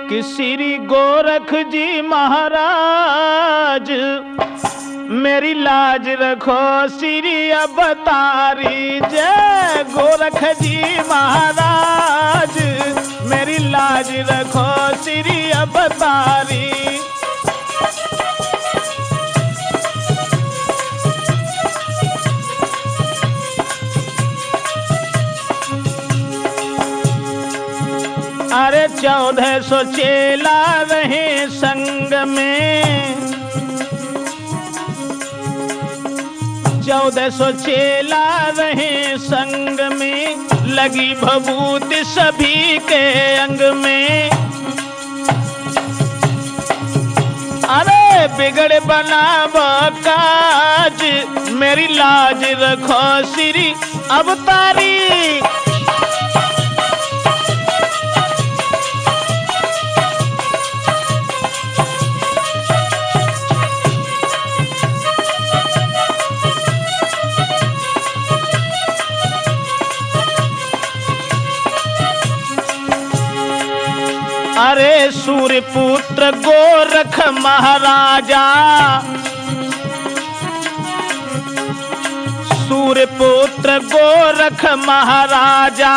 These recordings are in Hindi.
कि श्री गोरख जी महाराज मेरी लाज रखो श्री अवतारी। जय गोरख जी महाराज मेरी लाज रखो श्री अवतारी। अरे 1400 चेला रहे संग में, 1400 चेला रहे संग में, लगी भभूति सभी के अंग में। अरे बिगड़ बनाव काज मेरी लाज रखो श्री अवतारी। अरे सूर्य पुत्र गोरख महाराजा, सूर्य पुत्र गोरख महाराजा,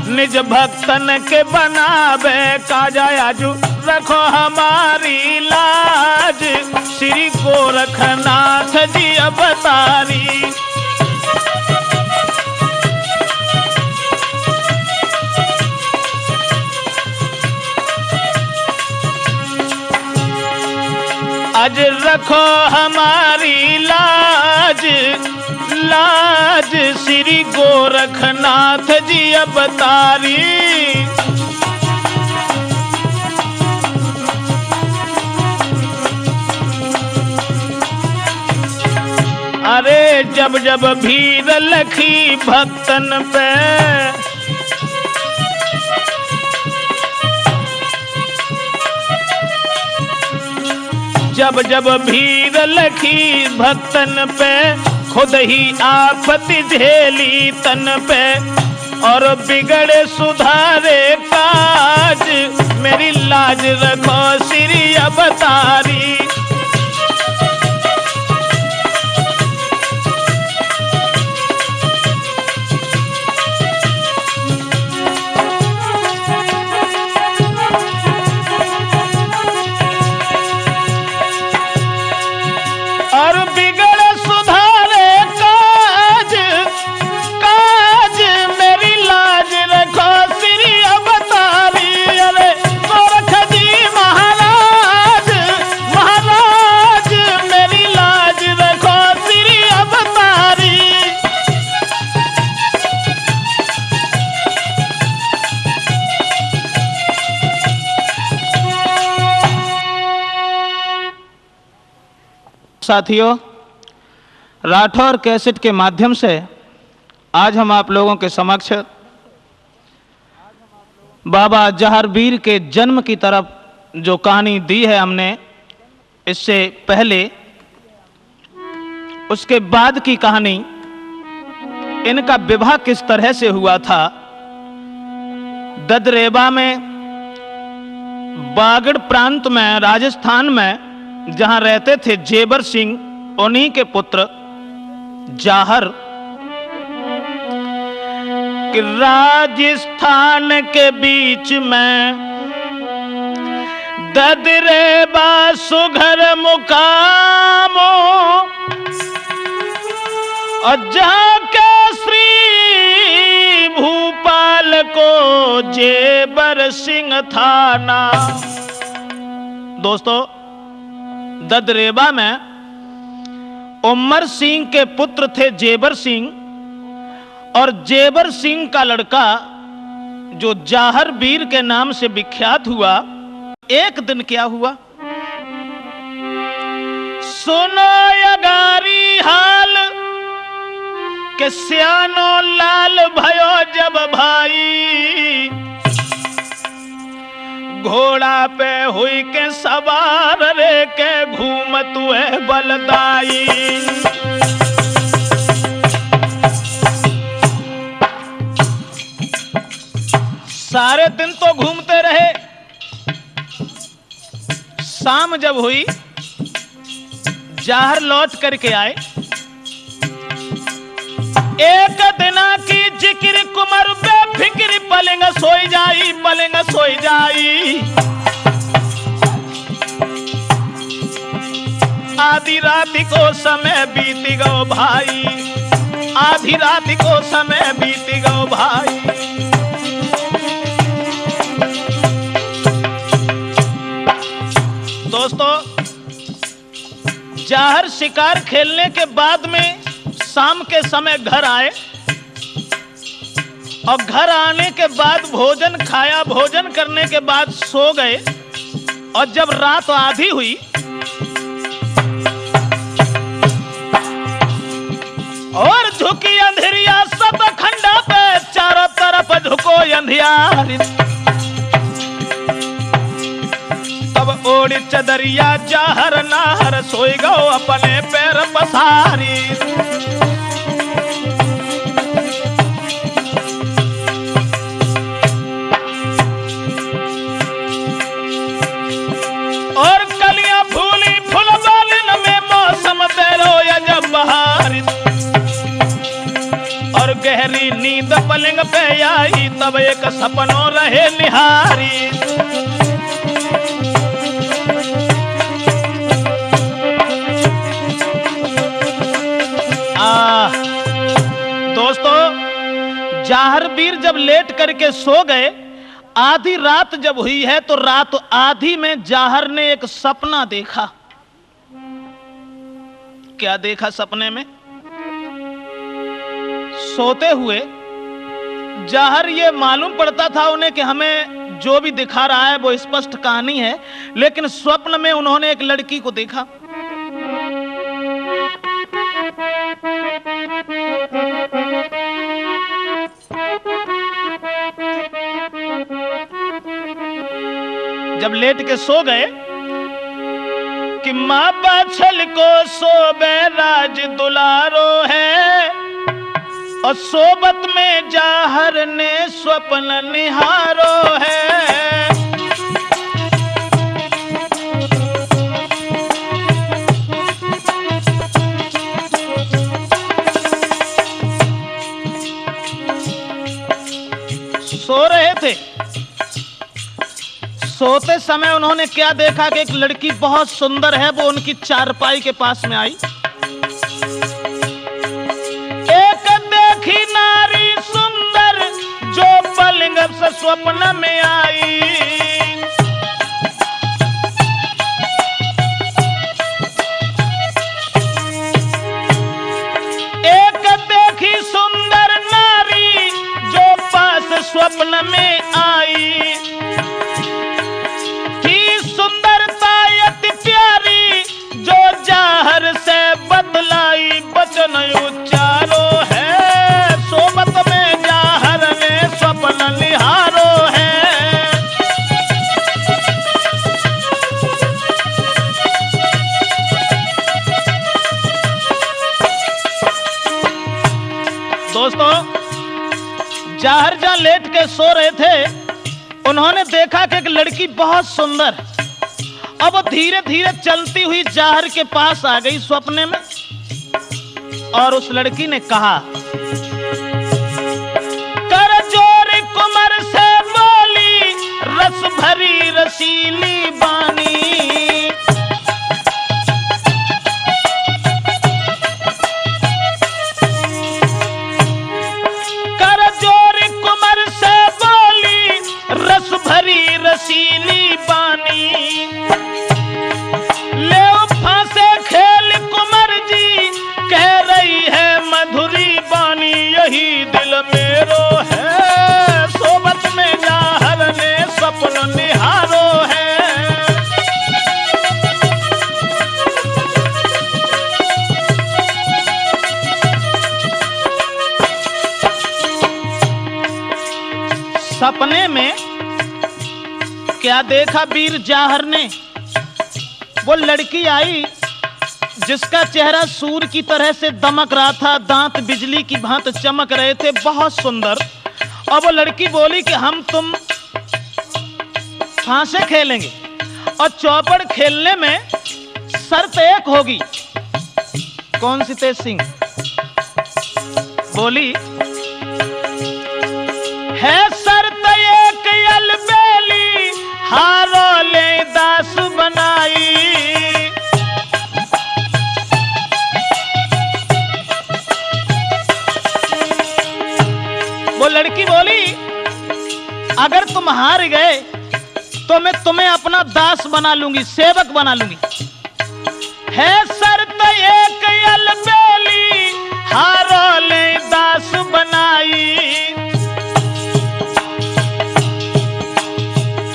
निज भक्तन के बनावे काजा। आजू रखो हमारी लाज श्री गोरखनाथ जी अवतारी। आज रखो हमारी लाज, लाज श्री गोरखनाथ जी अवतारी। अरे जब जब भीड़ लखी भक्तन पे, जब जब भीड़ लखी भक्तन पे, खुद ही आफत झेली तन पे। और बिगड़े सुधारे काज मेरी लाज रखो श्री अवतारी। साथियों, राठौर कैसेट के माध्यम से आज हम आप लोगों के समक्ष बाबा जहारवीर के जन्म की तरफ जो कहानी दी है हमने, इससे पहले उसके बाद की कहानी, इनका विवाह किस तरह से हुआ था। ददरेबा में, बागड़ प्रांत में, राजस्थान में जहां रहते थे जेबर सिंह, उन्हीं के पुत्र जाहर कि राजस्थान के बीच में ददरेबा सुघर मुकामो, और जहां के श्री भूपाल को जेबर सिंह थाना। दोस्तों, ददरेबा में उमर सिंह के पुत्र थे जेबर सिंह, और जेबर सिंह का लड़का जो जहारवीर के नाम से विख्यात हुआ। एक दिन क्या हुआ, सुनो यगारी हाल के सियानो लाल भयो जब भाई, घोड़ा पे हुई के सवार रे के घूमत हुए बलदाई। सारे दिन तो घूमते रहे, शाम जब हुई, जाहर लौट करके आए। एक दिना की जिक्र कुमर बेफिक्र, पलंग सोई जाई, पलंग सोई जाई। आधी रात को समय बीत गो भाई, आधी रात को समय बीत गो भाई। दोस्तों, जाहर शिकार खेलने के बाद में शाम के समय घर आए और घर आने के बाद भोजन खाया, भोजन करने के बाद सो गए। और जब रात आधी हुई और झुकी अंधेरिया सब खंडा पे, चारों तरफ झुको अंधियार। तब ओढ़ी चदरिया जाहर नाहर, सोई गो अपने पैर पसारी। और कलियां फूली फुलवालिन में, मौसम तेरो अजब बहारी। और गहरी नींद पलंग पे आई, तब एक सपनों रहे निहारी। दोस्तों, जाहर वीर जब लेट करके सो गए, आधी रात जब हुई है तो रात आधी में जाहर ने एक सपना देखा। क्या देखा सपने में? सोते हुए जाहर ये मालूम पड़ता था उन्हें कि हमें जो भी दिखा रहा है वो स्पष्ट कहानी है, लेकिन स्वप्न में उन्होंने एक लड़की को देखा। जब लेट के सो गए कि माँ बाछल को सोबे राज दुलारो है, और सोबत में जाहर ने स्वप्न निहारो है। सो रहे थे, सोते समय उन्होंने क्या देखा कि एक लड़की बहुत सुंदर है, वो उनकी चारपाई के पास में आई। एक देखी नारी सुंदर जो पलंग से स्वप्न में आई। एक देखी सुंदर नारी जो पास स्वप्न में आई। सुंदरता अति प्यारी जो जाहर से बतलाई, वचन उच्चारो है। सोबत में जाहर ने स्वप्न निहारो है। दोस्तों, जाहर जहां लेट के सो रहे थे, उन्होंने देखा कि एक लड़की बहुत सुंदर, अब वो धीरे धीरे चलती हुई जाहर के पास आ गई स्वप्न में। और उस लड़की ने कहा, कर जोर कुमर से बोली, रस भरी रसीली बानी। कर जोर कुमर से बोली, रस भरी रसीली बानी। ले फांसे खेल कुमर जी, कह रही है मधुरी बानी। यही दिल मेरो है, सोबत में जाहर ने स्वप्न निहारो है। सपने में क्या देखा वीर जाहर ने? वो लड़की आई जिसका चेहरा सूर्य की तरह से दमक रहा था, दांत बिजली की भांति चमक रहे थे, बहुत सुंदर। और वो लड़की बोली कि हम तुम फांसे खेलेंगे। और चौपड़ खेलने में शर्त एक होगी। कौन सी तेज सिंह बोली? है शर्त एक अलबेली हारो ले दास बनाई। वो लड़की बोली अगर तुम हार गए तो मैं तुम्हें अपना दास बना लूंगी, सेवक बना लूंगी। है शर्त एक अलबेली हारो ले दास बनाई।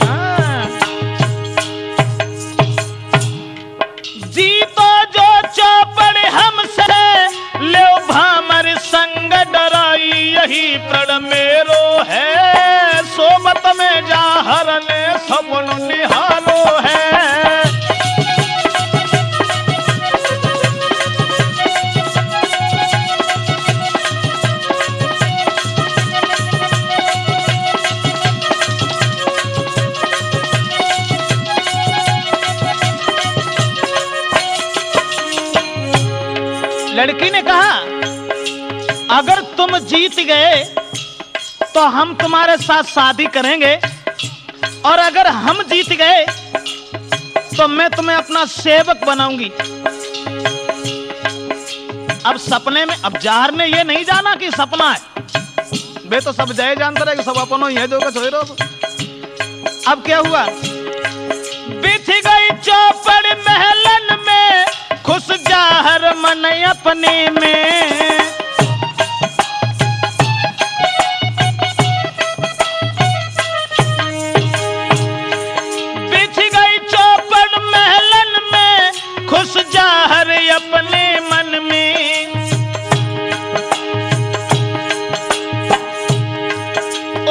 हाँ। जीतो जो चौपड़ हमसे ले भामर संग डराई। यही प्रण मेरो है सोबत में जाहर ने सपन निहारो है। लड़की ने कहा अगर तुम जीत गए तो हम तुम्हारे साथ शादी करेंगे, और अगर हम जीत गए तो मैं तुम्हें अपना सेवक बनाऊंगी। अब सपने में, अब जाहर ने ये नहीं जाना कि सपना है, वे तो सब जय जानते रहे कि सब अपनों ही है जो कुछ हो रहा। अब क्या हुआ? बिछ गई चौपड़ महलन में खुश जाहर मन अपने में। बिछ गई चौपड़ महलन में खुश जाहर अपने मन में।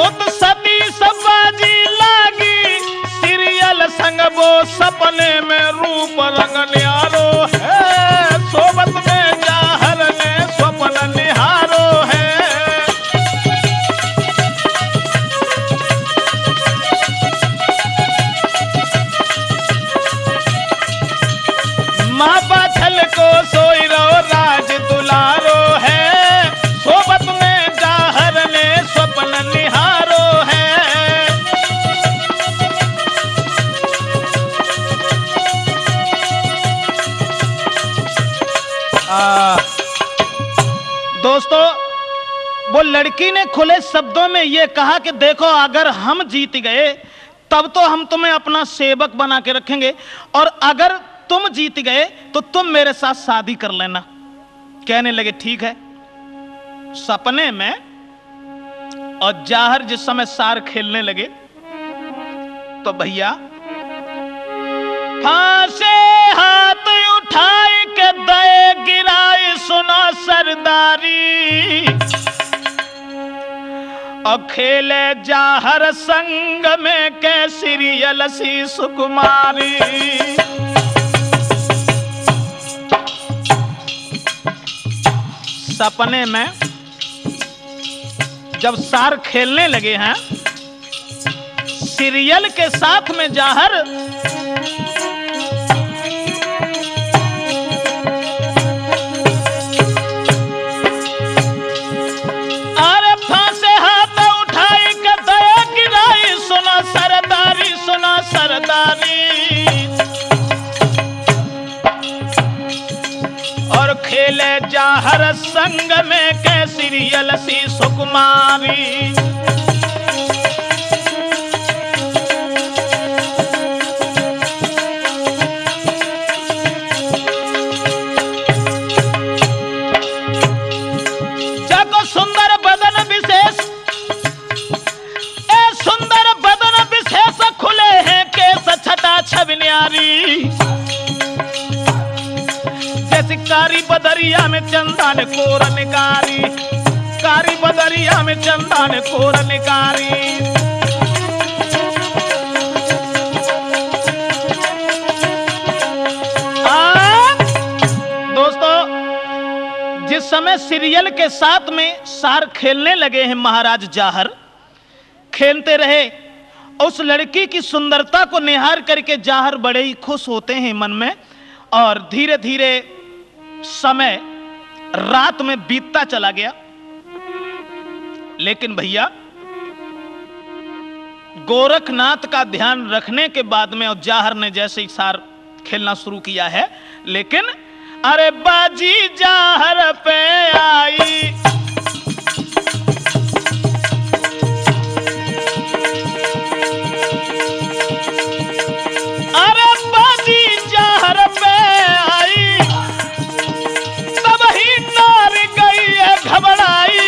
उत सती सबाजी लागी सीरियल संग वो सपने में रूप रंग न्यारो है। सोबत में जाहर ने स्वप्न निहारो है। माँ बाछल को सोई रो राज दुलारो है। सोबत में जाहर ने स्वप्न निहारो है। दोस्तों, वो लड़की ने खुले शब्दों में यह कहा कि देखो अगर हम जीत गए तब तो हम तुम्हें अपना सेवक बना के रखेंगे, और अगर तुम जीत गए तो तुम मेरे साथ शादी कर लेना। कहने लगे ठीक है। सपने में और जाहर जिस समय सार खेलने लगे तो भैया फांसे हाथ उठाए के दए गिराए सुना सरदारी। और खेले जाहर संग में के सीरियल सी सुकुमारी। सपने में जब सार खेलने लगे हैं सीरियल के साथ में जाहर अरे फांसे हाथ उठाई के दया गिराई सुना सरदारी, सुना सरदारी। और खेले जाहर संग में के सीरियल सी सुकुमारी। जगो सुंदर बदन विशेष, ए सुंदर बदन विशेष खुले हैं केस छटा छबिन्यारी। जैसे कारी बदरिया में चंदन कोर निकारी, कारी बदरिया में चंदन कोर निकारी। दोस्तों, जिस समय सीरियल के साथ में सार खेलने लगे हैं महाराज जाहर, खेलते रहे उस लड़की की सुंदरता को निहार करके जाहर बड़े ही खुश होते हैं मन में, और धीरे धीरे समय रात में बीतता चला गया। लेकिन भैया गोरखनाथ का ध्यान रखने के बाद में और जाहर ने जैसे ही सार खेलना शुरू किया है, लेकिन अरे बाजी जाहर पे आई, अरे बाजी जाहर पे आई, तब ही नार गई है घबराई।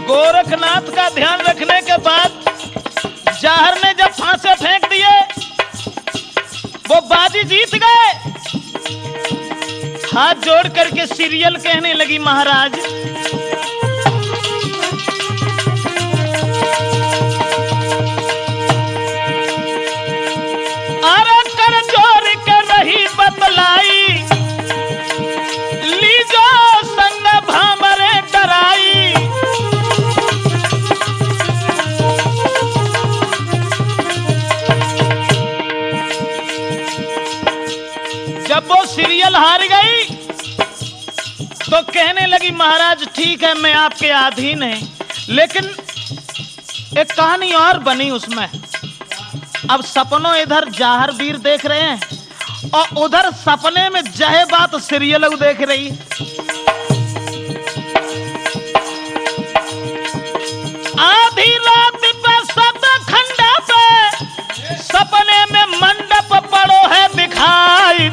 गोरखनाथ का ध्यान रखने के बाद जाहर ने जब फांसे फेंक दिए, वो बाजी जीत गए। हाथ जोड़ करके सीरियल कहने लगी, महाराज अरे कर जोड़ के रही बतलाई, लीजो संग भामरे डराई। जब वो सीरियल हार गई तो कहने लगी, महाराज ठीक है मैं आपके अधीन है, लेकिन एक कहानी और बनी उसमें। अब सपनों इधर जाहर वीर देख रहे हैं और उधर सपने में जहे बात सीरियल देख रही। आधी रात पे सतखंडा पे सपने में मंडप पड़ो है दिखाई,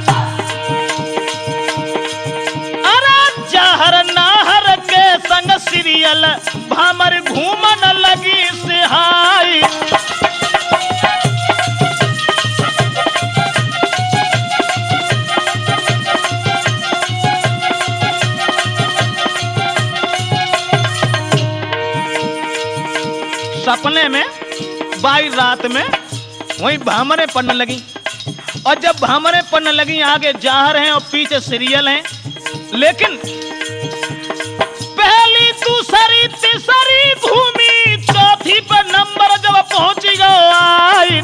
जाहर नाहर के संग सीरियल भामर घूमन लगी सिहाई। सपने में बाई रात में वही भामरे पड़ने लगी, और जब भामरे पड़ने लगी आगे जाहर हैं और पीछे सीरियल हैं, लेकिन पहली दूसरी तीसरी भूमि चौथी पर नंबर जब पहुंची गई,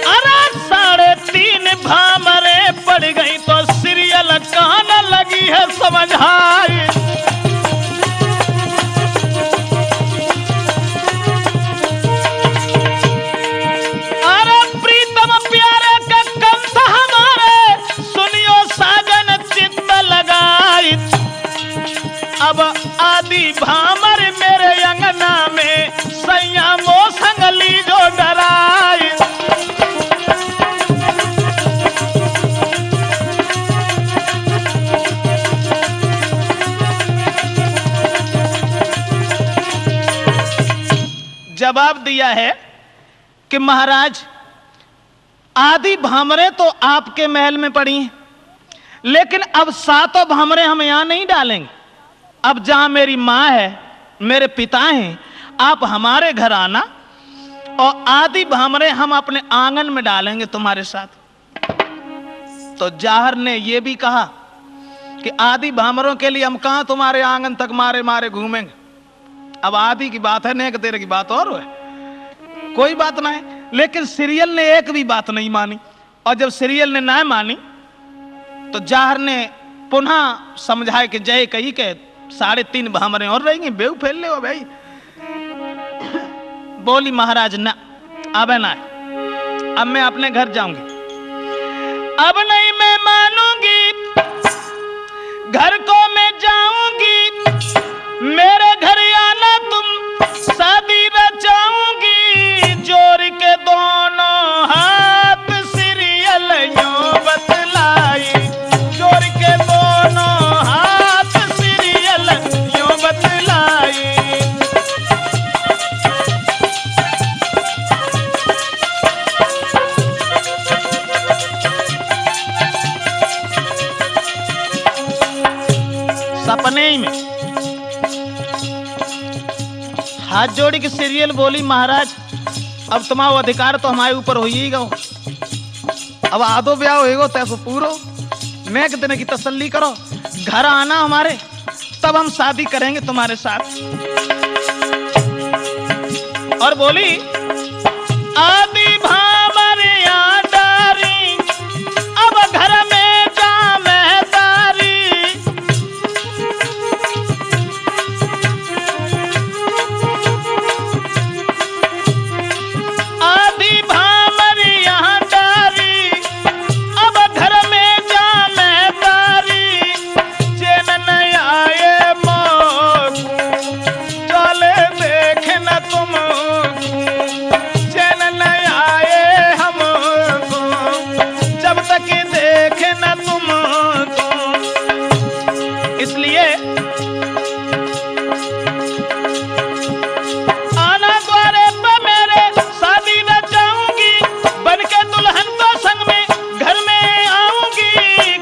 अरे 3.5 भामरे पड़ गई तो सीरियल कहने लगी है समझाई। अरे प्रीतम प्यारे का कंठ हमारे सुनियो साजन चित्त लगाई, अब आदि भामर मेरे अंगना में सैया मो संगली जो डराई। जवाब दिया है कि महाराज आदि भामरे तो आपके महल में पड़ी हैं, लेकिन अब 7 भामरे हम यहां नहीं डालेंगे। अब जहां मेरी मां है, मेरे पिता हैं, आप हमारे घर आना और आदि भामरे हम अपने आंगन में डालेंगे तुम्हारे साथ। तो जाहर ने यह भी कहा कि आदि भामरों के लिए हम कहां तुम्हारे आंगन तक मारे मारे घूमेंगे। अब आदि की बात है, नेक तेरे की बात और है, कोई बात ना है। लेकिन सीरियल ने एक भी बात नहीं मानी, और जब सीरियल ने ना मानी तो जाहर ने पुनः समझाए कि जय कही के 3.5 भामरे और रहेंगे, बेऊ फैल ले हो भाई। बोली महाराज ना, अब ना, अब मैं अपने घर जाऊंगी, अब नहीं मैं मानूंगी, घर को मैं जाऊंगी, मेरे घर आना तुम शादी रचाऊंगी। जोड़ के दोनों हाथ सीरियल यूं बतलाई, जोड़ के दोनों हाथ सीरियल यूं बतलाई। सपने ही में हाथ जोड़ी के सीरियल बोली, महाराज अब तुम्हारा अधिकार तो हमारे ऊपर हो ही गो, अब आधो ब्याह होएगो तैसो पूरो, नेक दिन की तसल्ली करो, घर आना हमारे, तब हम शादी करेंगे तुम्हारे साथ। और बोली आदि भामरिया डारी, अब घर में जामेदारी, आदि भामरिया डारी, अब घर में जामेदारी, चैन न आए मोकू, चले देख न तुम, चैन न आए हमको, जब तक देख न तुमको। इसलिए आना द्वारे पे मेरे, शादी न चाहूंगी, बन के दुल्हन को संग में घर में आऊंगी,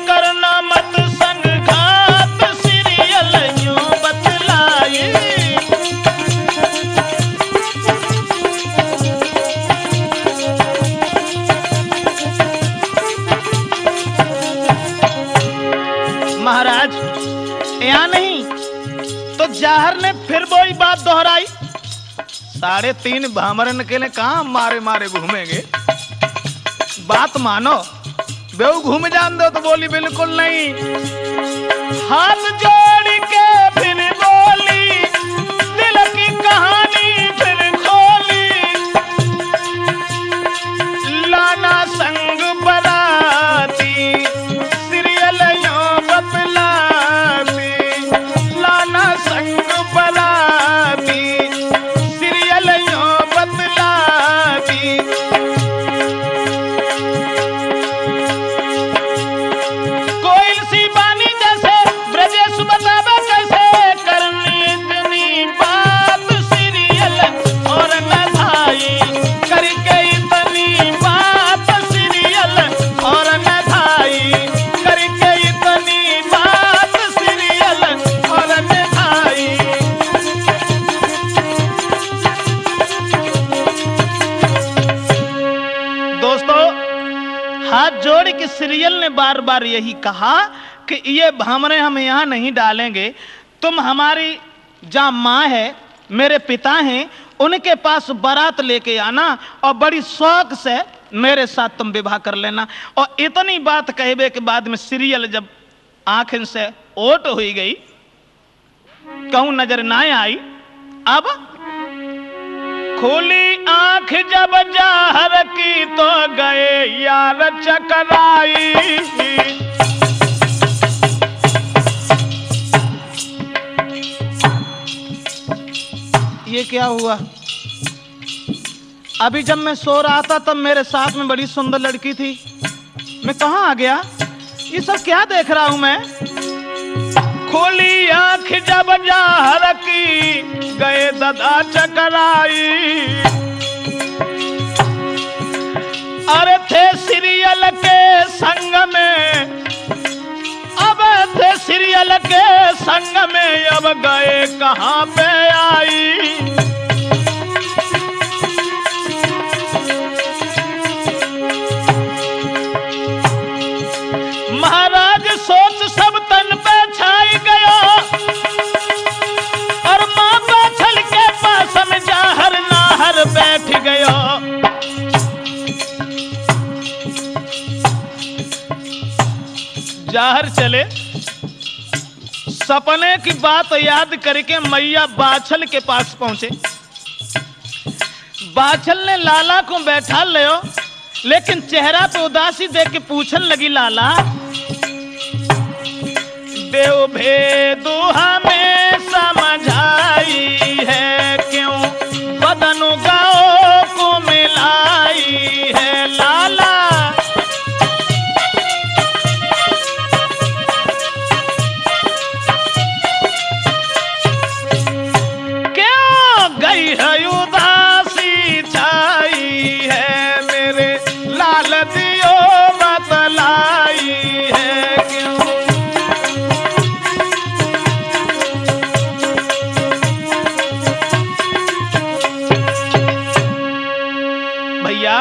करना मत संग घात, सीरियल यूं बतलाई। महाराज या नहीं तो जाहर ने फिर वही बात दोहराई। 3.5 भामरन के लिए कहां मारे मारे घूमेंगे, बात मानो, बेऊ घूम जान दो। तो बोली बिल्कुल नहीं। हाथ जोड़ के फिर बोली, दिल की कहानी फिर खोली, लाना संग बराती, सीरियल यूं बतलाती, लाना संग बराती, सीरियल यूं बतलाती। कोयल सी बानी जैसे ब्रजेश बतावे कैसे, करनी इतनी बात सीरियल और न भाई, करके इतनी बात सीरियल और न भाई, करके इतनी बात सीरियल और न भाई। दोस्तों, हाथ जोड़ के सीरियल ने बार बार यही कहा कि ये भामरे हम यहाँ नहीं डालेंगे, तुम हमारी जहाँ माँ है, मेरे पिता हैं, उनके पास बारात लेके आना और बड़ी शौक से मेरे साथ तुम विवाह कर लेना। और इतनी बात कहबे के बाद में सीरियल जब आंखन से ओट हुई गई, कहूं नजर ना आई, अब खुली आंख जब जाहर की तो गए यार चकराई। ये क्या हुआ? अभी जब मैं सो रहा था तब मेरे साथ में बड़ी सुंदर लड़की थी, मैं कहां आ गया? ये सब क्या देख रहा हूं मैं? खोली आंख जब जाहर की गए ददा चकराई, अरे थे सीरियल के संग में, अब थे सीरियल के संग में, अब गए कहां पे आई। महाराज सोच सब तन पे छाई गया, और मां बाछल के पास में जाहर नाहर बैठ गया। जाहर चले, सपने की बात याद करके मैया बाछल के पास पहुंचे। बाछल ने लाला को बैठा लियो, लेकिन चेहरा पे उदासी देख के पूछन लगी, लाला देव भेदु हमें समझाई है, क्यों बदन गाओ को मिलाई है लाला। क्यों गई है उदासी छाई है, मेरे लाल दियो बतलाई है क्यों। भैया,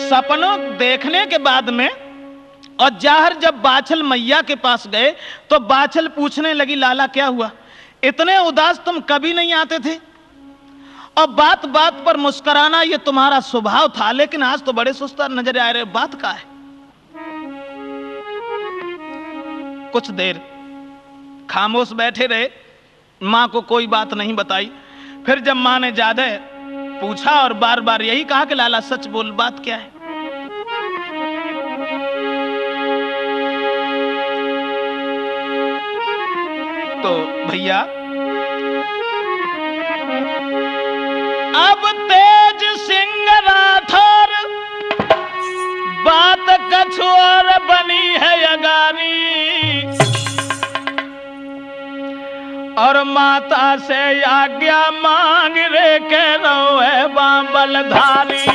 सपनों देखने के बाद में और जाहर जब बाछल मैया के पास गए तो बाछल पूछने लगी, लाला क्या हुआ, इतने उदास तुम कभी नहीं आते थे, और बात बात पर मुस्कुराना ये तुम्हारा स्वभाव था, लेकिन आज तो बड़े सुस्त नजर आ रहे, बात का है। कुछ देर खामोश बैठे रहे, मां को कोई बात नहीं बताई। फिर जब मां ने ज्यादा पूछा और बार बार यही कहा कि लाला सच बोल, बात क्या है। तो भैया अब तेज सिंह राठौर बात कछु और बनी है अगारी, और माता से आज्ञा मांग रे के रोए बांबलधारी।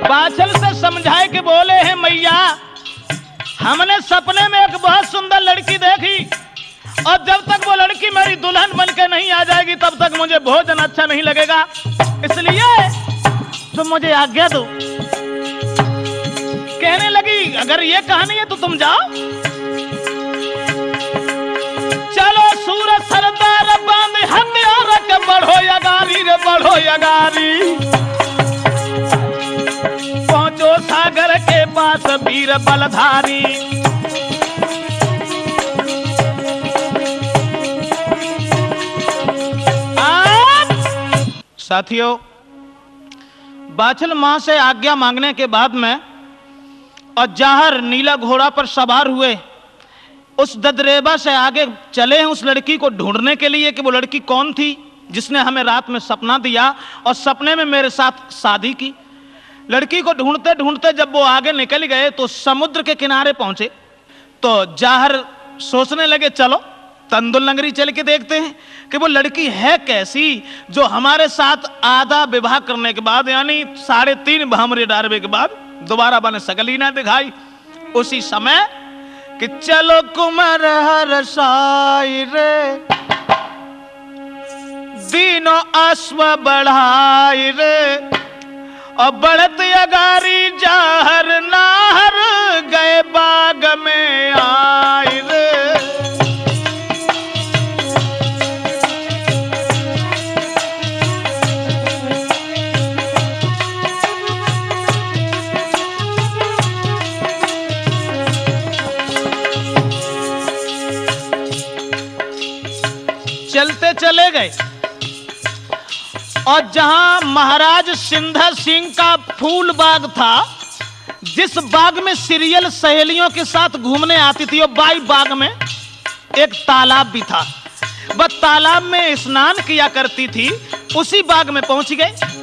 बाछल से समझाए कि बोले हैं मैया, हमने सपने में एक बहुत सुंदर लड़की देखी, और जब तक वो लड़की मेरी दुल्हन बनकर नहीं आ जाएगी तब तक मुझे भोजन अच्छा नहीं लगेगा, इसलिए तुम मुझे आज्ञा दो। कहने लगी अगर ये कहानी है तो तुम जाओ, चलो सूरज सरदार बांध हथियार के बढ़ो यगारी रे बढ़ो यगारी, पहुंचो सागर के पास वीर बलधारी। साथियों, बाछल मां से आज्ञा मांगने के बाद में और जाहर नीला घोड़ा पर सवार हुए उस ददरेबा से आगे चले हैं उस लड़की को ढूंढने के लिए कि वो लड़की कौन थी जिसने हमें रात में सपना दिया और सपने में मेरे साथ शादी की। लड़की को ढूंढते ढूंढते जब वो आगे निकल गए तो समुद्र के किनारे पहुंचे, तो जाहर सोचने लगे चलो तंदुल नगरी चल के देखते हैं कि वो लड़की है कैसी जो हमारे साथ आधा विवाह करने के बाद यानी 3.5 भामरे डारवे के बाद दोबारा बने सकली ना दिखाई। उसी समय कि चलो कुमार हर साई रे दीनो अश्व बढ़ाई रे, और बढ़त अगारी जाहर नाहर गए बाग में आई रे। चलते चले गए और जहां महाराज सिंधा सिंह का फूल बाग था, जिस बाग में सीरियल सहेलियों के साथ घूमने आती थी, और बाई बाग में एक तालाब भी था, वह तालाब में स्नान किया करती थी, उसी बाग में पहुंच गए।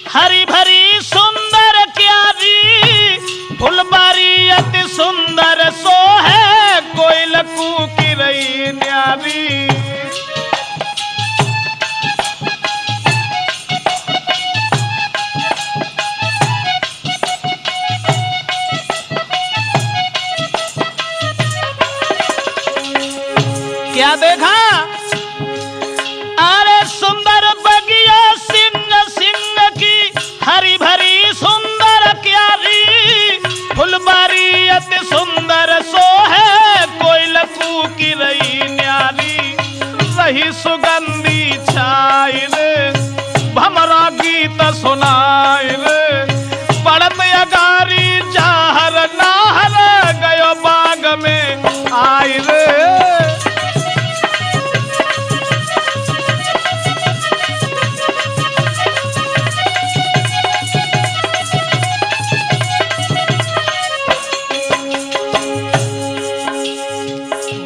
हरी भरी सुंदर क्यारी, फुलबारी अति सुंदर सो है, कोयल कूकी रही न्यारी। क्या देखा? अरे सुंदर बगिया सिंह सिंह की, हरी भरी सुंदर क्यारी, फुलबारी अति सुंदर सो है, कोयल कूकी रही न्यारी। रही सुगंधी छाई रे, भमरा गीत सुनाई रे, पड़त अगारी जाहर नाहर गयो बाग में आई रे।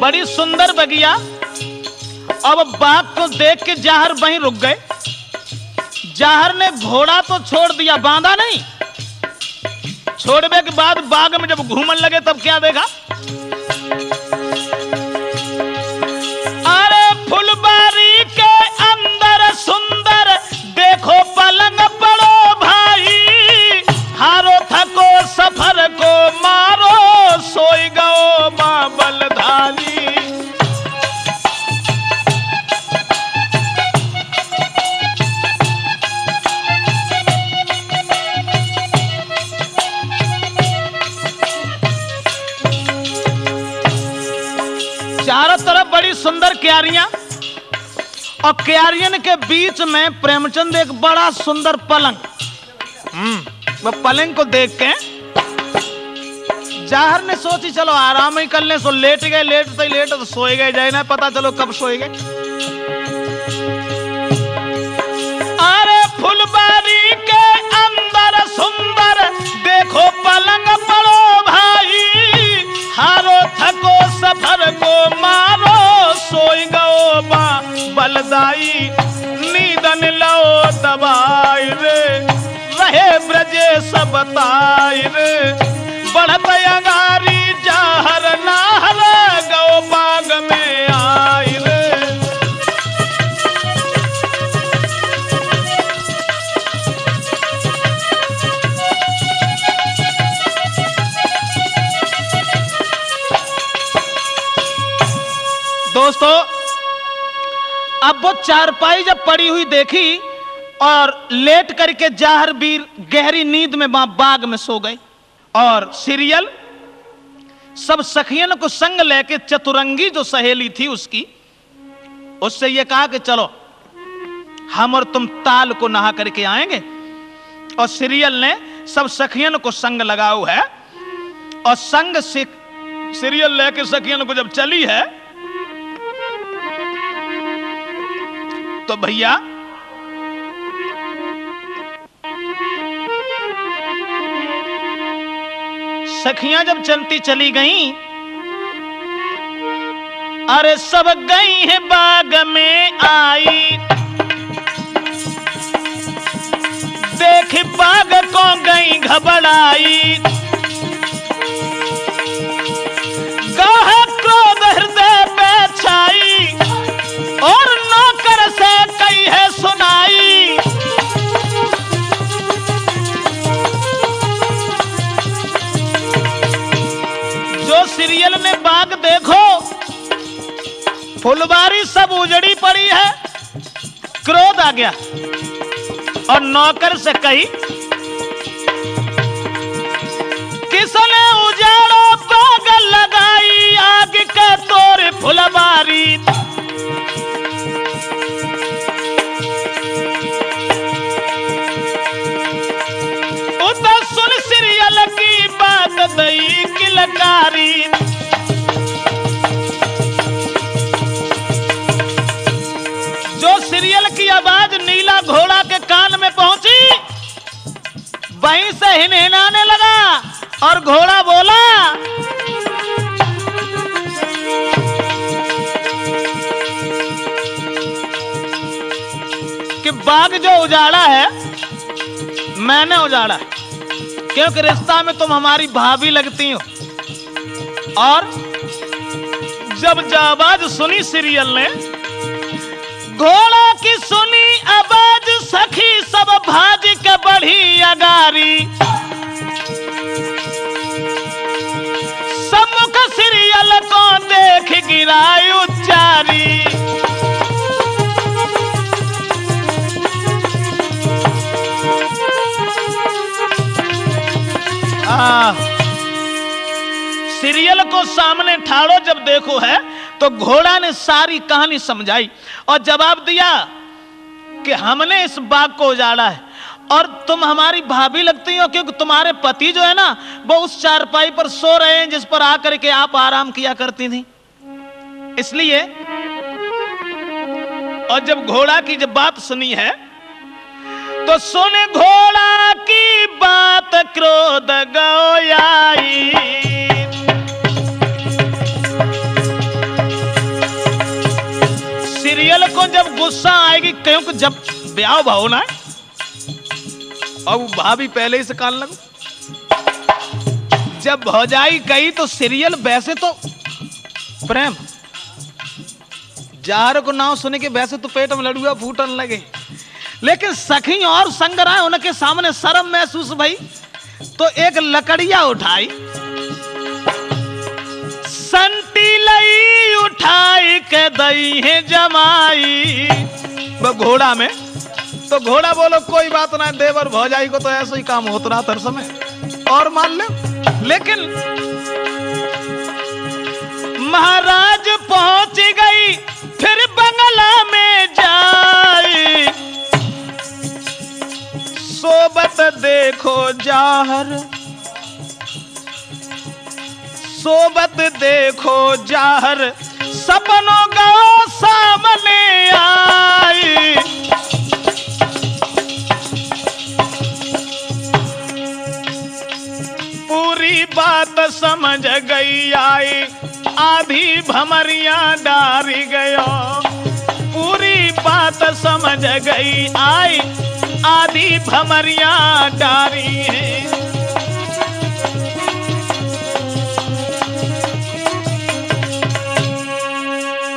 बड़ी सुंदर बगिया। अब बाग को देख के जाहर वहीं रुक गए। जाहर ने घोड़ा तो छोड़ दिया, बांधा नहीं, छोड़ने के बाद बाग में जब घूमन लगे तब क्या देखा? अरे फुलबारी के अंदर सुंदर देखो पलंग पड़ो भाई, हारो थको सफर को मारो, सोई गओ मां बलधारी। चारों तरफ बड़ी सुंदर क्यारियां और क्यारियन के बीच में प्रेमचंद एक बड़ा सुंदर पलंग। वो पलंग को देख के जाहर ने सोची चलो आराम ही कर ले, सो लेट गए, लेट तो सोए गए, जाए ना पता चलो कब सोए गए। अरे फुलबारी के अंदर सुंदर देखो पलंग पड़ो भाई, हारो थको सफर को मारो, सोई गओ मां बलदाई, नींदन लो दबाई रे, रहे ब्रजे सब ताई रे, बढ़त अंगारी जाहर नाहर गओ बाग में आई रे। दोस्तों, अब वो चारपाई जब पड़ी हुई देखी और लेट करके जाहर वीर गहरी नींद में बाग में सो गए। और सीरियल सब सखियन को संग लेके चतुरंगी जो सहेली थी उसकी, उससे ये कहा कि चलो हम और तुम ताल को नहा करके आएंगे। और सीरियल ने सब सखियन को संग लगाओ है और संग से सीरियल लेके सखियन को जब चली है तो भैया सखियां जब चलती चली गईं, अरे सब गई है बाग में आई, देख बाग को गई घबराई, गाह क्रोध हृदय पे छाई, और नौकर से कही है सुनाई, जो सीरियल में बाग देखो फुलबारी सब उजड़ी पड़ी है, क्रोध आ गया और नौकर से कही किसने उजाड़ो बाग लगाई, आग के तोरे फुलबारी, उधर सुन सीरियल की बात दई किलकारी, जो सीरियल की आवाज नीला घोड़ा के कान में पहुंची, वहीं से हिनहिनाने लगा और घोड़ा बोला कि बाग जो उजाड़ा है मैंने उजाड़ा है, क्योंकि रिश्ता में तुम हमारी भाभी लगती हो। और जब आवाज सुनी सीरियल ने, घोड़ा की सुनी आवाज सखी सब भाज के बढ़ी अगारी, सम्मुख सीरियल को देख गिराई उच्चारी, सीरियल को सामने ठाड़ो जब देखो है तो घोड़ा ने सारी कहानी समझाई और जवाब दिया कि हमने इस बाग को उजाड़ा है और तुम हमारी भाभी लगती हो, क्योंकि तुम्हारे पति जो है ना वो उस चारपाई पर सो रहे हैं जिस पर आकर के आप आराम किया करती थी, इसलिए। और जब घोड़ा की जब बात सुनी है तो सुन घोड़ा की बात क्रोध गोयाई, सीरियल को जब गुस्सा आएगी, क्योंकि जब ब्याह भाव ना और वो भाभी पहले ही से कान लगो, जब भौजाई कही तो सीरियल वैसे तो प्रेम, जार को नाम सुने के वैसे तो पेट में लड़ुआ फूटन लगे, लेकिन सखी और संगराय उनके सामने शर्म महसूस भई तो एक लकड़िया उठाई, संटी लई उठाई के दई है जमाई वो घोड़ा में। तो घोड़ा बोलो कोई बात ना, देवर भौजाई को तो ऐसा ही काम होता रहा हर समय और मान ले। लेकिन महाराज पहुंच गई फिर बंगला में जाई, सोबत देखो जाहर, सोबत देखो जाहर, सपनों गो सामने आई। पूरी बात समझ गई आई, आधी भमरिया डारी गयो, पूरी बात समझ गई आई, आधी भमरिया डारी है।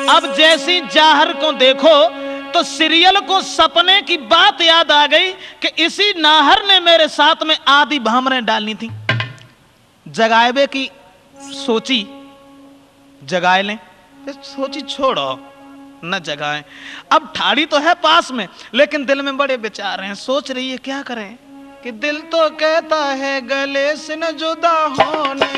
अब जैसी जाहर को देखो तो सीरियल को सपने की बात याद आ गई कि इसी नाहर ने मेरे साथ में आधी भमरें डालनी थी। जगाएबे की सोची, जगाए लें, सोची छोड़ो न जगाएं। अब ठाड़ी तो है पास में, लेकिन दिल में बड़े विचार हैं, सोच रही है क्या करें कि दिल तो कहता है गले से न जुदा होने।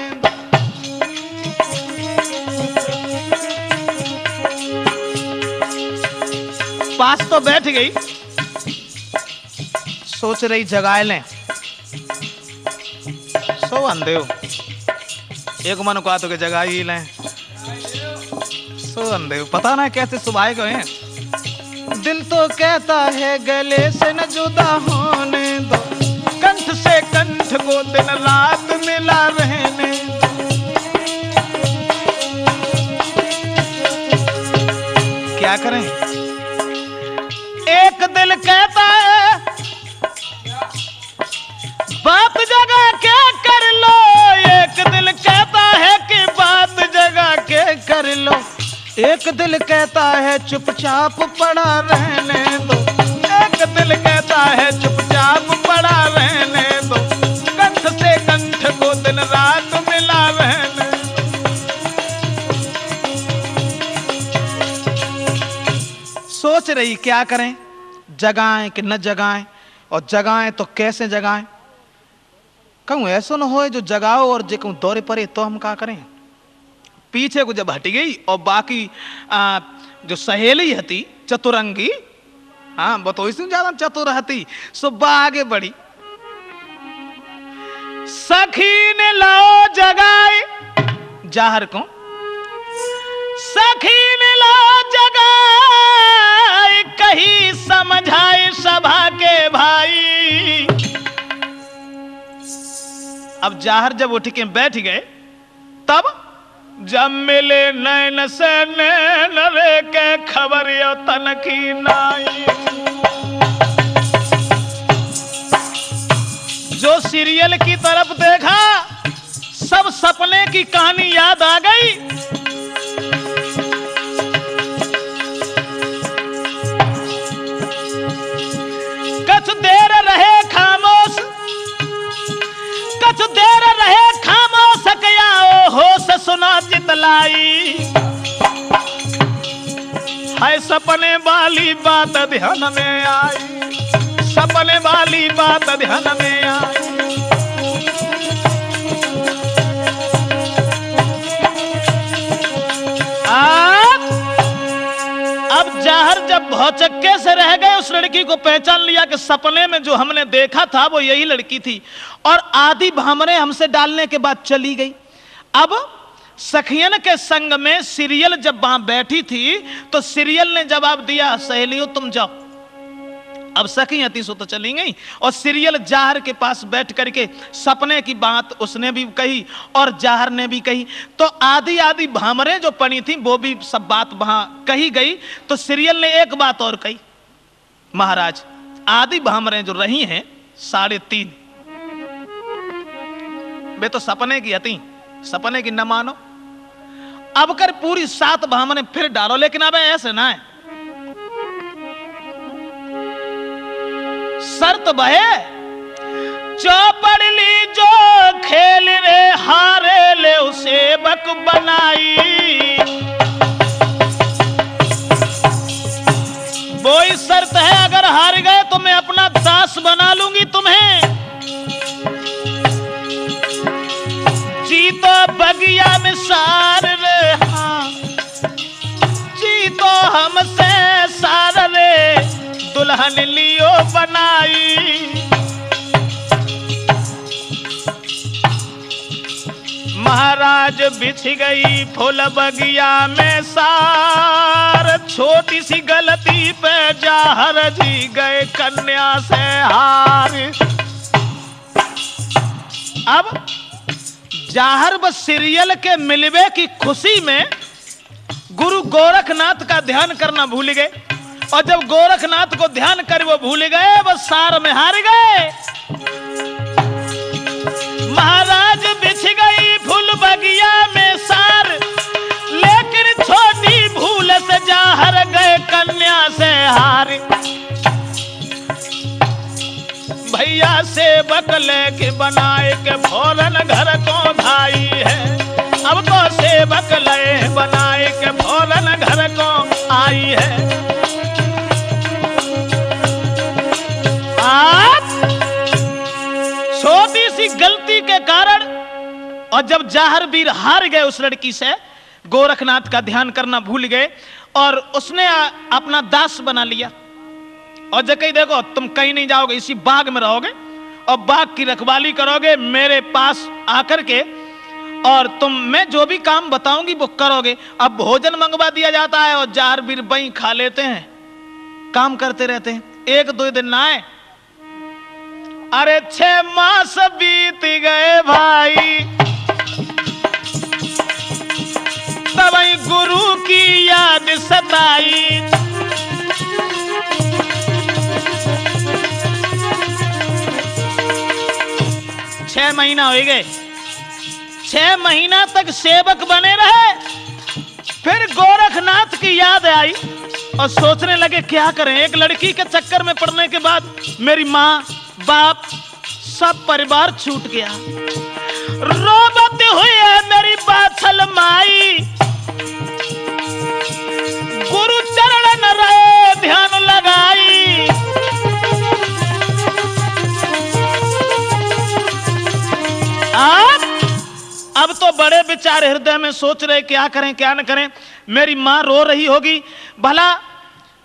पास तो बैठ गई, सोच रही जगाए लें, सो अंधे हो, एक मन को तो के जगा ही लें, सो अंधे हो, पता ना कैसे सुबह गए हैं। दिल तो कहता है गले से न जुदा होने दो, कंठ से कंठ को दिन रात मिला रहने दो। क्या करें, एक दिल कहता है बात जगा के कर लो, एक दिल कहता है कि बात जगा के कर लो, एक दिल कहता है चुपचाप पड़ा रहने दो, एक दिल कहता है चुपचाप पड़ा रहने दो, कंठ से कंठ को दिन रात मिला रहने दो। सोच रही क्या करें, जगाएं कि न जगाएं, और जगाएं तो कैसे जगाएं। कहूं ऐसा न हो जो जगाओ और जो कहूं दौरे पड़े तो हम क्या करें। पीछे को जब हट गई और बाकी जो सहेली हती चतुरंगी, हाँ वो तो इसमें ज्यादा चतुर हती, सुब्बा आगे बढ़ी, सखी ने लाओ जगाए जाहर को, सखी ने लाओ जगाए, कहीं समझाए सभा के भाई। अब जाहर जब उठ के बैठ गए, तब जब मिले नैन से नैन रे के खबर यो तन की नाई। जो सीरियल की तरफ देखा, सब सपने की कहानी याद आ गई। कुछ देर रहे खामोश, कुछ देर रहे खामोश, क्या ओ होश सुना जितलाई। है सपने वाली बात ध्यान में आई, सपने वाली बात ध्यान में आई। अब जाहर जब भौचक्के से रह गए, उस लड़की को पहचान लिया कि सपने में जो हमने देखा था वो यही लड़की थी, और आधी भामरे हमसे डालने के बाद चली गई। अब सखियन के संग में सीरियल जब वहां बैठी थी तो सीरियल ने जवाब दिया, सहेलियों तुम जाओ। अब सखियां थी सो तो चली गई, और सीरियल जाहर के पास बैठ करके सपने की बात उसने भी कही और जाहर ने भी कही। तो आधी आधी भामरे जो पड़ी थी वो भी सब बात वहां कही गई। तो सीरियल ने एक बात और कही, महाराज आधी भामरे जो रही हैं 3.5, वे तो सपने की हती, सपने की न मानो। अब कर पूरी 7 भामने फिर डालो, लेकिन अब ऐसे ना है। शर्त बहे चौपड़ ली जो खेल रे हारे ले उसे बक बनाई। वही शर्त है, अगर हार गए तो मैं अपना दास बना लूंगी तुम्हें। जीतो बगिया में सार रे, हाँ जीतो हमसे सार रे, दुल्हन लियो बनाई। महाराज बिछ गई फूल बगिया में सार, छोटी सी गलती पे जाहर जी गए कन्या से हार। अब जाहर बस सीरियल के मिलवे की खुशी में गुरु गोरखनाथ का ध्यान करना भूल गए, और जब गोरखनाथ को ध्यान कर वो भूल गए, बस सार में हार गए। महाराज बिछ गई फूल बगिया में सार, लेकिन छोटी भूल से जाहर गए कन्या से हार। भैया से बकले के बनाए के फौरन घर को धाई है। अब तो से बकले बनाए के फौरन घर को आई है। आप छोटी सी गलती के कारण, और जब जाहर वीर हार गए उस लड़की से, गोरखनाथ का ध्यान करना भूल गए और उसने अपना दास बना लिया। और जब कहीं देखो तुम कहीं नहीं जाओगे, इसी बाग में रहोगे और बाग की रखवाली करोगे मेरे पास आकर के, और तुम मैं जो भी काम बताऊंगी वो करोगे। अब भोजन मंगवा दिया जाता है और जाहर वीर बई खा लेते हैं, काम करते रहते हैं। 1-2 दिन ना आए, अरे 6 मास बीत गए भाई, तब गुरु की याद सताई। 6 महीना हो गए, 6 महीना तक सेवक बने रहे। फिर गोरखनाथ की याद आई और सोचने लगे क्या करें। एक लड़की के चक्कर में पड़ने के बाद मेरी माँ बाप सब परिवार छूट गया। रोबत हुई है मेरी बाछल माई, गुरु चरण न रहे ध्यान लगाई। अब तो बड़े विचार हृदय में सोच रहे क्या करें क्या न करें। मेरी माँ रो रही होगी, भला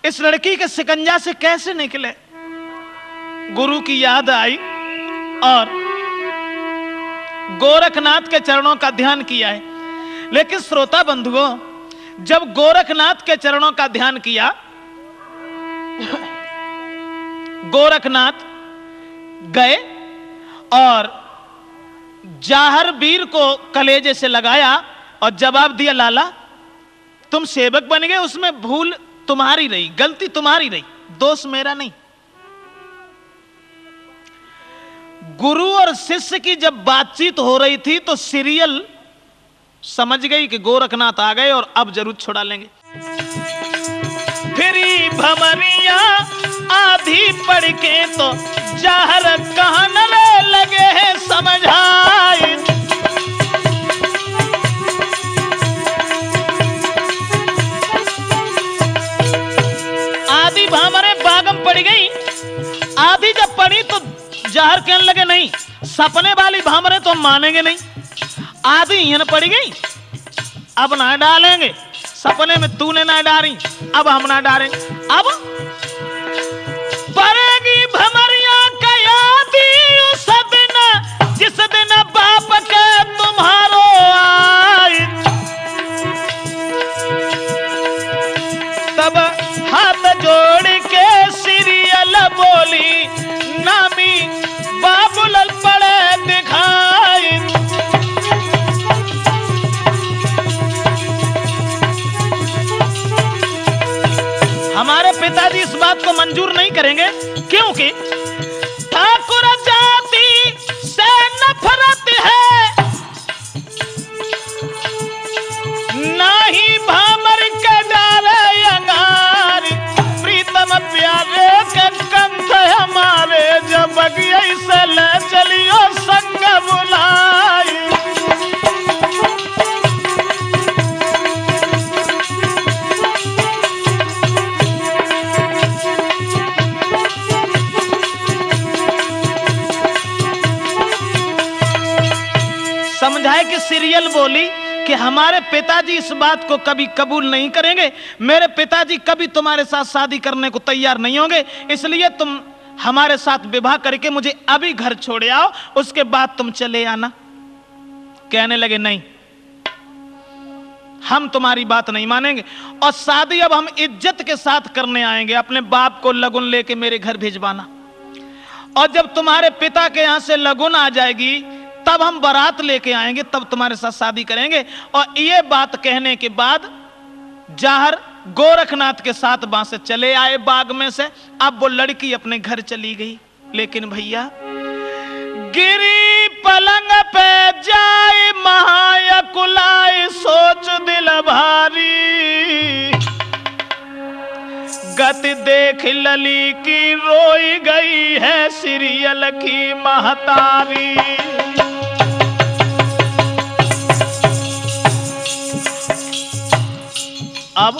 इस लड़की के शिकंजा से कैसे निकले। गुरु की याद आई और गोरखनाथ के चरणों का ध्यान किया है। लेकिन श्रोता बंधुओं, जब गोरखनाथ के चरणों का ध्यान किया, गोरखनाथ गए और जाहर वीर को कलेजे से लगाया और जवाब दिया, लाला तुम सेवक बन गए, उसमें भूल तुम्हारी रही, गलती तुम्हारी रही, दोष मेरा नहीं। गुरु और शिष्य की जब बातचीत हो रही थी तो सीरियल समझ गई कि गोरखनाथ आ गए और अब जरूर छुड़ा लेंगे। फिरी भमरिया आधी पढ़ के तो जाहर कहने लगे हैं समझाई। आधी भामरे बागम पड़ गई, आधी जब पड़ी तो जाहर कहने लगे नहीं, सपने वाली भामरे तो मानेंगे नहीं। आधी यहां पड़ गई, अब ना डालेंगे, सपने में तूने ना डाली, अब हम ना डालेंगे। अब पड़ेगी भमरिया का यादी उस दिन जिस दिन बाप के तुम्हारो आए। तब हाथ जोड़ के सीरियल बोली, नामी बाबुल पड़े दिखाई। हमारे पिताजी इस बात को मंजूर नहीं करेंगे, क्योंकि ठाकुर जाति से नफरत है समझाए कि सीरियल बोली कि हमारे पिताजी इस बात को कभी कबूल नहीं करेंगे, मेरे पिताजी कभी तुम्हारे साथ शादी करने को तैयार नहीं होंगे, इसलिए तुम हमारे साथ विवाह करके मुझे अभी घर छोड़ आओ, उसके बाद तुम चले आना। कहने लगे नहीं, हम तुम्हारी बात नहीं मानेंगे और शादी अब हम इज्जत के साथ करने आएंगे, अपने बाप को लगुन लेके मेरे घर भिजवाना, और जब तुम्हारे पिता के यहां से लगुन आ जाएगी तब हम बारात लेके आएंगे, तब तुम्हारे साथ शादी करेंगे। और ये बात कहने के बाद जाहर गोरखनाथ के साथ वहां से चले आए बाग में से। अब वो लड़की अपने घर चली गई, लेकिन भैया गिरी पलंग पे जाए महायकुलाए सोच दिल भारी, गति देख लली की रोई गई है सीरियल की महतारी। अब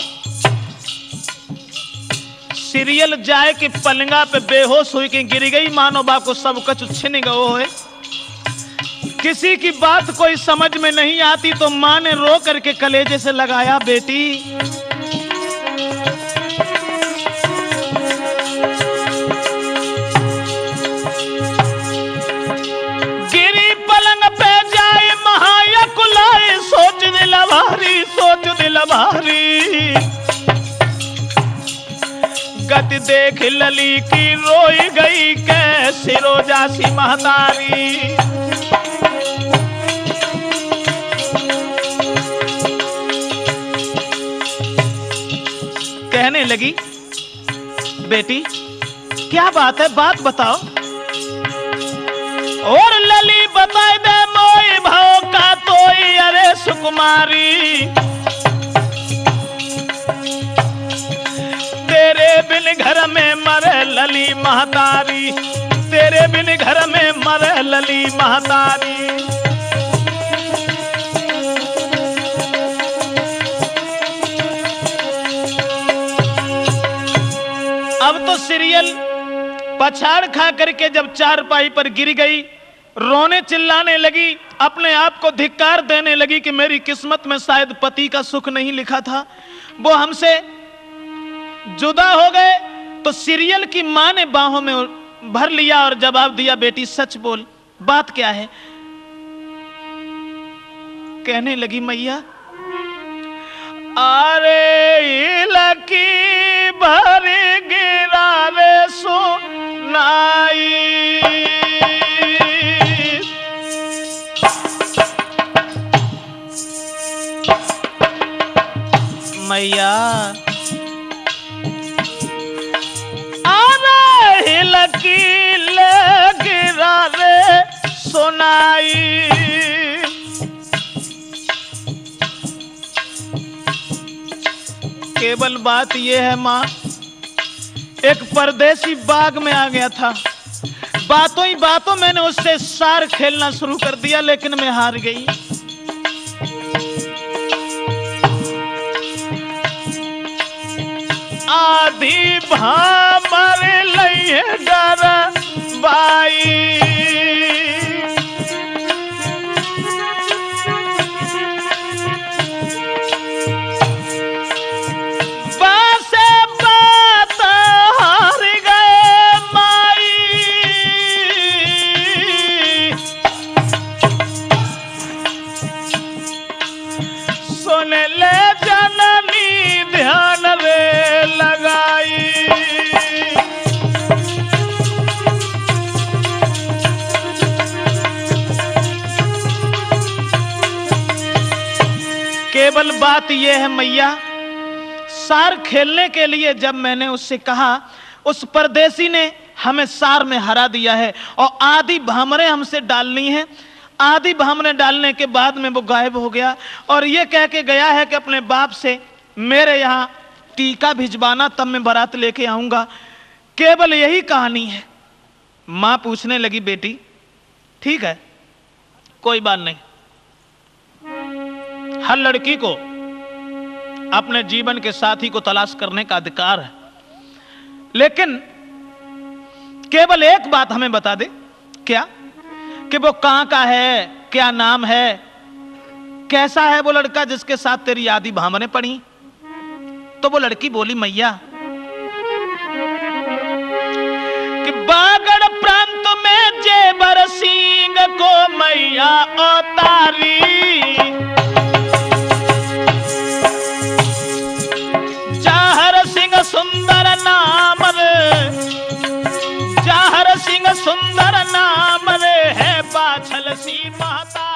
सीरियल जाए कि पलंगा पे बेहोश हुई कि गिर गई, मानो बा को सब कुछ छिन गयो है। किसी की बात कोई समझ में नहीं आती तो मां ने रो करके कलेजे से लगाया, बेटी गिरी पलंग पे जाए महायकुलाए सोच दिल भारी, सोच दिल भारी, गति देख लली की रोई गई कैसी रोजासी महतारी। कहने लगी, बेटी क्या बात है, बात बताओ। और लली बताए दे मोई भाव का तोई, अरे सुकुमारी तेरे बिन घर में मरे लली महतारी, तेरे बिन घर में मरे लली महतारी। अब तो सीरियल पछाड़ खा करके जब चारपाई पर गिर गई, रोने चिल्लाने लगी, अपने आप को धिक्कार देने लगी कि मेरी किस्मत में शायद पति का सुख नहीं लिखा था, वो हमसे जुदा हो गए। तो सीरियल की मां ने बाहों में भर लिया और जवाब दिया, बेटी सच बोल, बात क्या है। कहने लगी, मैया अरे लकी भर गिरा रे सुनाई, मैया अरे लकी ले गिरा रे सुनाई। केवल बात यह है मां, एक परदेसी बाग में आ गया था, बातों ही बातों मैंने उससे सार खेलना शुरू कर दिया, लेकिन मैं हार गई। आधी भामर लइए डर बाई, बासे बात हार गए माई, सुन ले जननी ध्यान रे लगाई। केवल बात यह है मैया, सार खेलने के लिए जब मैंने उससे कहा, उस परदेसी ने हमें सार में हरा दिया है और आधी भामरे हमसे डालनी है। आधी भामरे डालने के बाद में वो गायब हो गया और ये कह के गया है कि अपने बाप से मेरे यहाँ टीका भिजवाना, तब मैं बारात लेके आऊंगा। केवल यही कहानी है। मां पूछने लगी, बेटी ठीक है, कोई बात नहीं, हर लड़की को अपने जीवन के साथी को तलाश करने का अधिकार है, लेकिन केवल एक बात हमें बता दे। क्या? कि वो कहां का है, क्या नाम है, कैसा है वो लड़का जिसके साथ तेरी आदि भावने पड़ी? तो वो लड़की बोली, मैया कि बागड़ प्रांत में जेबर सिंह को मैया अवतारी, जाहर सिंह सुंदर नाम रे, जाहर सिंह सुंदर नाम रे है, बाछल सी महता